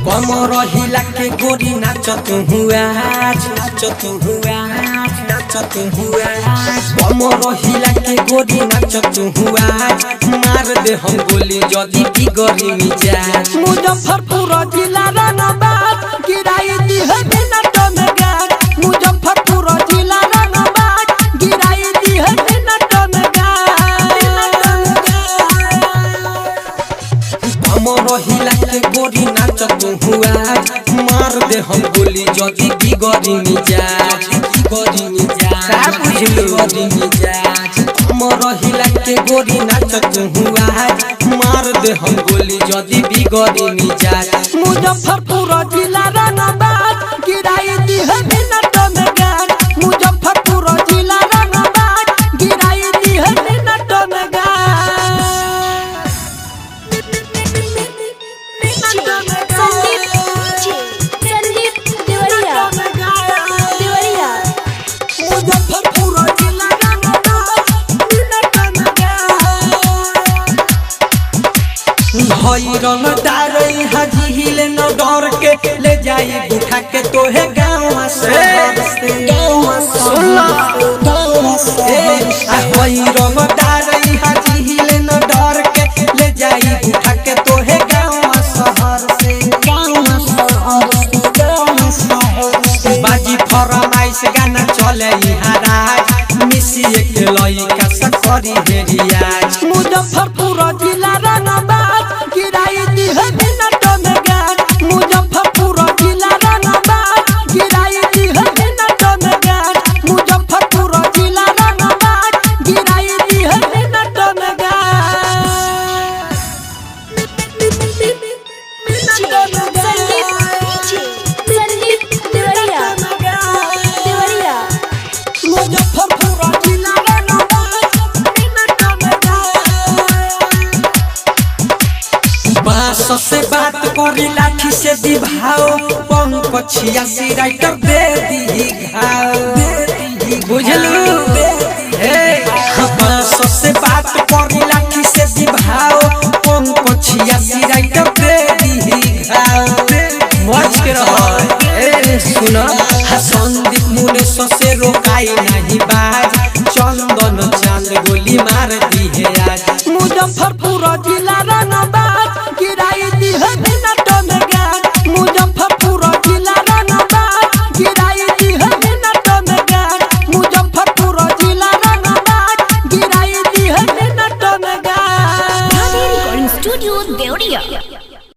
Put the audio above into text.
कमर हिला के गोरी नाचत हुआ कमर हिला के गोरी नाचत हुआ मार दे हम गोली जदी बिगड़ी मिजाज मुजफ्फरपुर जिला रानाबाद गिराई दी है मिनट में गाज मुजफ्फरपुर जिला रानाबाद गिराई दी है मिनट में गाज कमर हिला के गोरी नाचत हुआ मार दे हम गोली जदी बिगड़ी मिजाज का बुझलू मिजाज कमर हिला के गोरी नाचत हुआ मार दे हम गोली जदी बिगड़ी मिजाज मुजफ्फरपुर जिला रानाबाद गिराई दी है मिनट में गाज मुजफ्फरपुर जिला रानाबाद गिराई दी है मिनट में गाज रंग दारई हाजी हिले न डर के ले जाई उठा के तोहे गाँव से रंग दारई हाजी हिले न डर के ले जाई उठा के तोहे गाँव शहर से बाजी फरमाइश गाना चले राज मिसिए के लइका सकरी हेरियाज मुजफ्फरपुर जिला रानाबाद गिराई दी है मिनट में गाज मुजफ्फरपुर जिला रानाबाद गिराई दी है मिनट में गाज मुजफ्फरपुर जिला रानाबाद गिराई दी है मिनट में से बात करी लाठी से दिभाओ पंख 86 राइटर दे दी घाव बुझलू से बात करी लाठी से दिभाओ पंख 86 राइटर दे दी घाव मच के रह सुना संदीप मुनेश से रोकाई नहीं बाज चंदन चांद गोली मार दी है आज मुजफ्फरपुर जिला